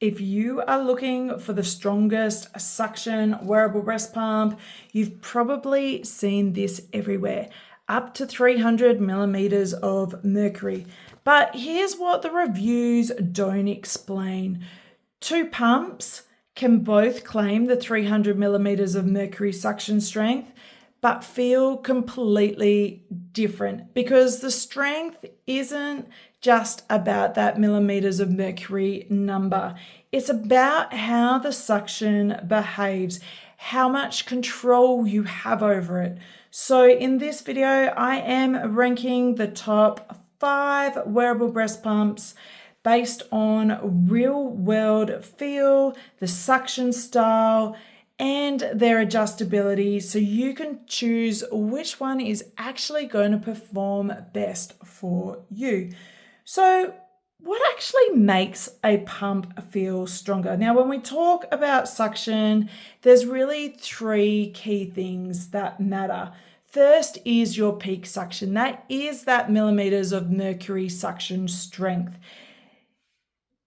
If you are looking for the strongest suction wearable breast pump, you've probably seen this everywhere, up to 300 millimeters of mercury. But here's what the reviews don't explain. Two pumps can both claim the 300 millimeters of mercury suction strength, but feel completely different because the strength isn't just about that millimeters of mercury number. It's about how the suction behaves, how much control you have over it. So in this video, I am ranking the top 5 wearable breast pumps based on real world feel, the suction style, and their adjustability, so you can choose which one is actually going to perform best for you. So what actually makes a pump feel stronger? Now, when we talk about suction, there's really 3 key things that matter. First is your peak suction. That is that millimeters of mercury suction strength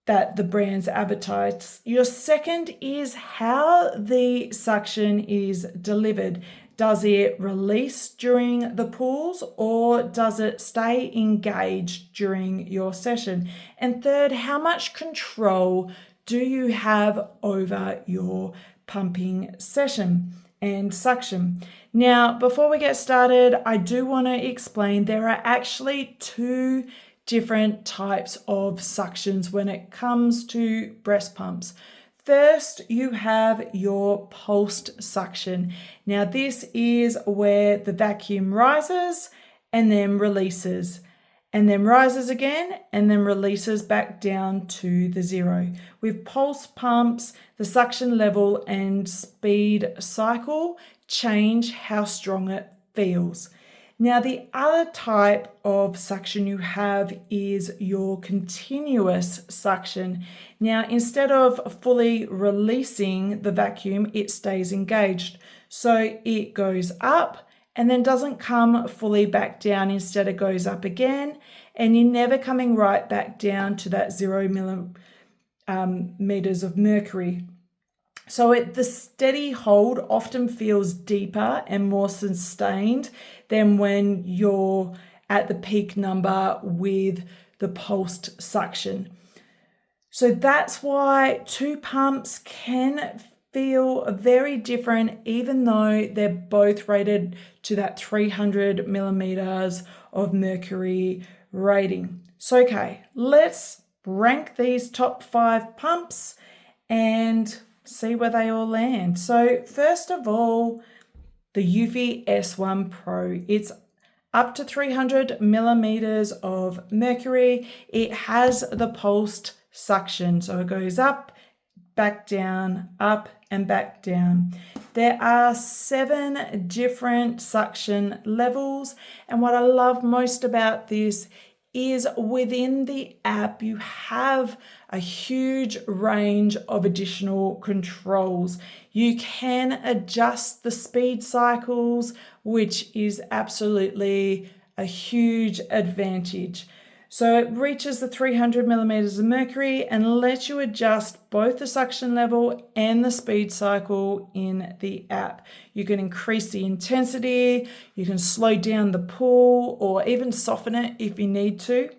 that the brands advertise. Your second is how the suction is delivered. Does it release during the pulls or does it stay engaged during your session? And third, how much control do you have over your pumping session and suction? Now, before we get started, I do want to explain there are actually 2 different types of suctions when it comes to breast pumps. First, you have your pulsed suction. Now, this is where the vacuum rises and then releases, and then rises again and then releases back down to the 0. With pulse pumps, the suction level and speed cycle change how strong it feels. Now, the other type of suction you have is your continuous suction. Now, instead of fully releasing the vacuum, it stays engaged. So it goes up and then doesn't come fully back down. Instead, it goes up again, and you're never coming right back down to that 0 millimeters of mercury. So the steady hold often feels deeper and more sustained than when you're at the peak number with the pulsed suction. So that's why 2 pumps can feel very different, even though they're both rated to that 300 millimeters of mercury rating. So, okay, let's rank these top 5 pumps and see where they all land. So first of all, the Yui S1 Pro. It's up to 300 millimeters of mercury. It has the pulsed suction, so it goes up, back down, up and back down. There are 7 different suction levels, and what I love most about this is within the app you have a huge range of additional controls. You can adjust the speed cycles, which is absolutely a huge advantage. So it reaches the 300 millimeters of mercury and lets you adjust both the suction level and the speed cycle in the app. You can increase the intensity, you can slow down the pull, or even soften it if you need to.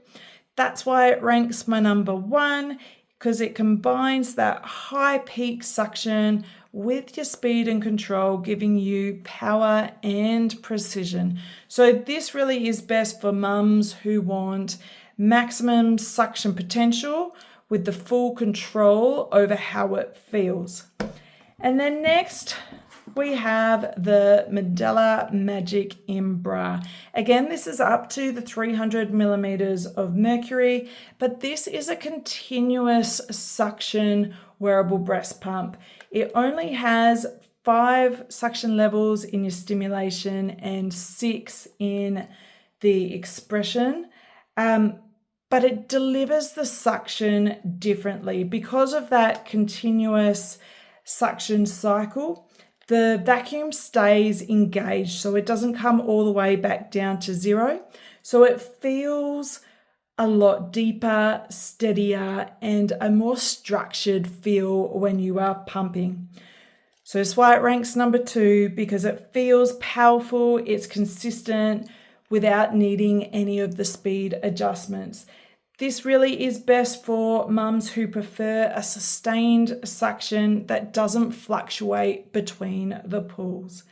That's why it ranks my number 1, because it combines that high peak suction with your speed and control, giving you power and precision. So this really is best for mums who want maximum suction potential with the full control over how it feels. And then next we have the Medela Magic Bra. Again, this is up to the 300 millimeters of mercury, but this is a continuous suction wearable breast pump. It only has 5 suction levels in your stimulation and 6 in the expression. But it delivers the suction differently because of that continuous suction cycle. The vacuum stays engaged, so it doesn't come all the way back down to 0. So it feels a lot deeper, steadier, and a more structured feel when you are pumping. So that's why it ranks number 2, because it feels powerful, it's consistent without needing any of the speed adjustments. This really is best for mums who prefer a sustained suction that doesn't fluctuate between the pulls.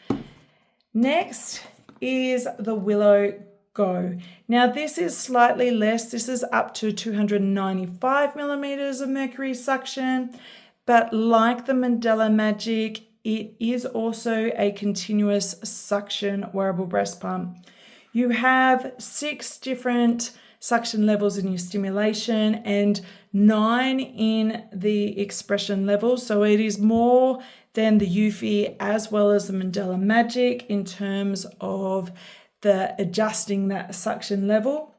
Next is the Willow Go. Now this is slightly less. This is up to 295 millimeters of mercury suction, but like the Medela Magic, it is also a continuous suction wearable breast pump. You have 6 different suction levels in your stimulation and 9 in the expression level. So it is more than the Eufy as well as the Medela Magic in terms of the adjusting that suction level.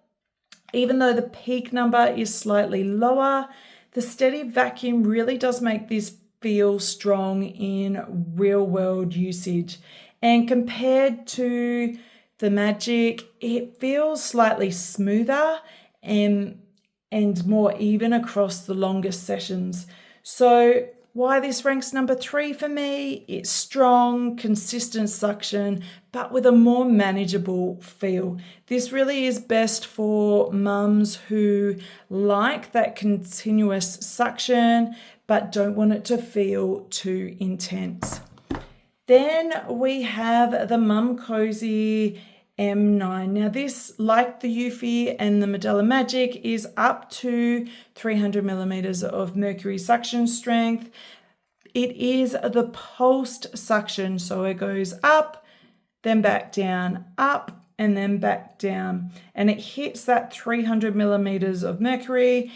Even though the peak number is slightly lower, the steady vacuum really does make this feel strong in real world usage. And compared to the Magic, it feels slightly smoother and more even across the longest sessions. So why this ranks number 3 for me? It's strong, consistent suction, but with a more manageable feel. This really is best for mums who like that continuous suction, but don't want it to feel too intense. Then we have the mmHg M9. Now this, like the Eufy and the Medela Magic, is up to 300 millimeters of mercury suction strength. It is the pulsed suction, so it goes up, then back down, up, and then back down. And it hits that 300 millimeters of mercury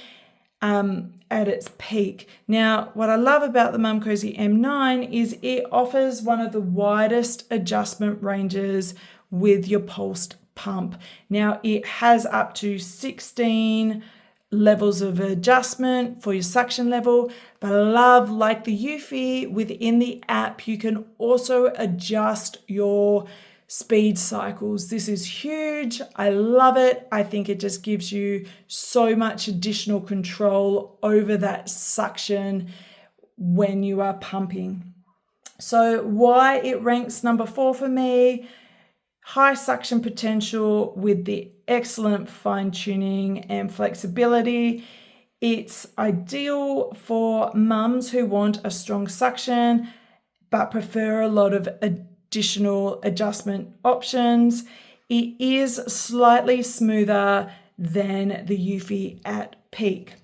at its peak. Now, what I love about the mmHg M9 is it offers one of the widest adjustment ranges with your pulsed pump. Now, it has up to 16 levels of adjustment for your suction level, but I love, like the Eufy, within the app, you can also adjust your speed cycles. This is huge. I love it. I think it just gives you so much additional control over that suction when you are pumping. So why it ranks number 4 for me? High suction potential with the excellent fine tuning and flexibility. It's ideal for mums who want a strong suction but prefer a lot of additional adjustment options. It is slightly smoother than the Eufy at peak.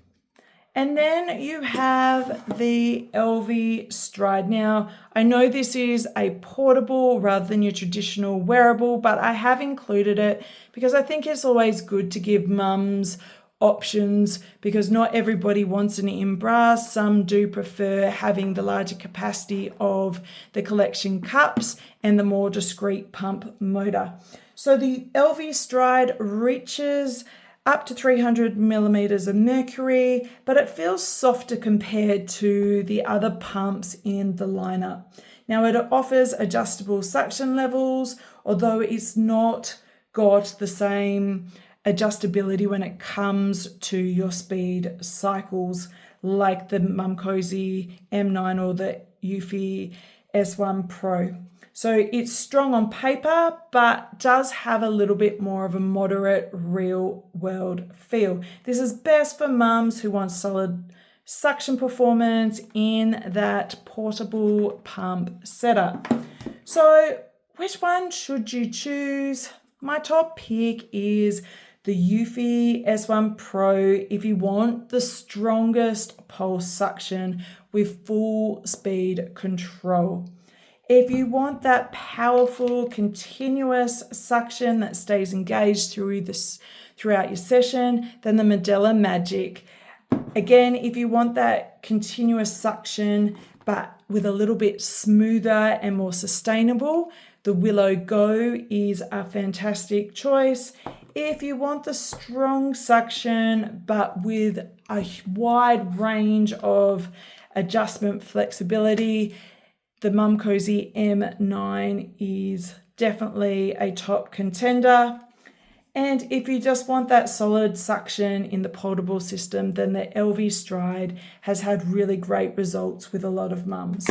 And then you have the Elvie Stride. Now, I know this is a portable rather than your traditional wearable, but I have included it because I think it's always good to give mums options, because not everybody wants an in-bra. Some do prefer having the larger capacity of the collection cups and the more discreet pump motor. So the Elvie Stride reaches up to 300 millimeters of mercury, but it feels softer compared to the other pumps in the lineup. Now, it offers adjustable suction levels, although it's not got the same adjustability when it comes to your speed cycles like the mmHg M9 or the Yui S1 Pro. So it's strong on paper, but does have a little bit more of a moderate real world feel. This is best for mums who want solid suction performance in that portable pump setup. So which one should you choose? My top pick is the Yui S1 Pro if you want the strongest pulse suction with full speed control. If you want that powerful, continuous suction that stays engaged throughout your session, then the Medela Magic. Again, if you want that continuous suction, but with a little bit smoother and more sustainable, the Willow Go is a fantastic choice. If you want the strong suction, but with a wide range of adjustment flexibility, the mmHg M9 is definitely a top contender. And if you just want that solid suction in the portable system, then the Elvie Stride has had really great results with a lot of mums.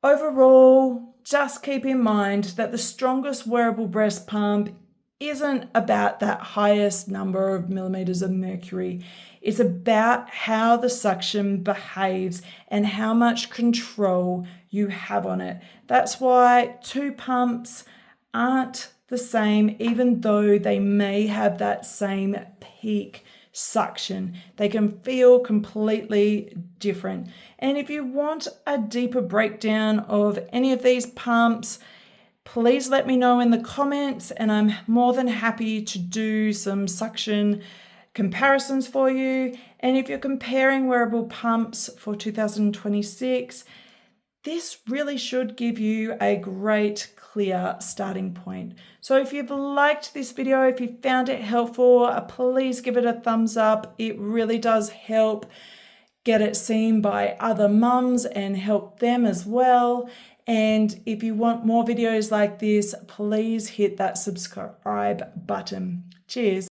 Overall, just keep in mind that the strongest wearable breast pump isn't about that highest number of millimeters of mercury. It's about how the suction behaves and how much control you have on it. That's why two pumps aren't the same, even though they may have that same peak suction. They can feel completely different. And if you want a deeper breakdown of any of these pumps, please let me know in the comments, and I'm more than happy to do some suction comparisons for you. And if you're comparing wearable pumps for 2026, this really should give you a great, clear starting point. So if you've liked this video, if you found it helpful, please give it a thumbs up. It really does help get it seen by other mums and help them as well. And if you want more videos like this, please hit that subscribe button. Cheers.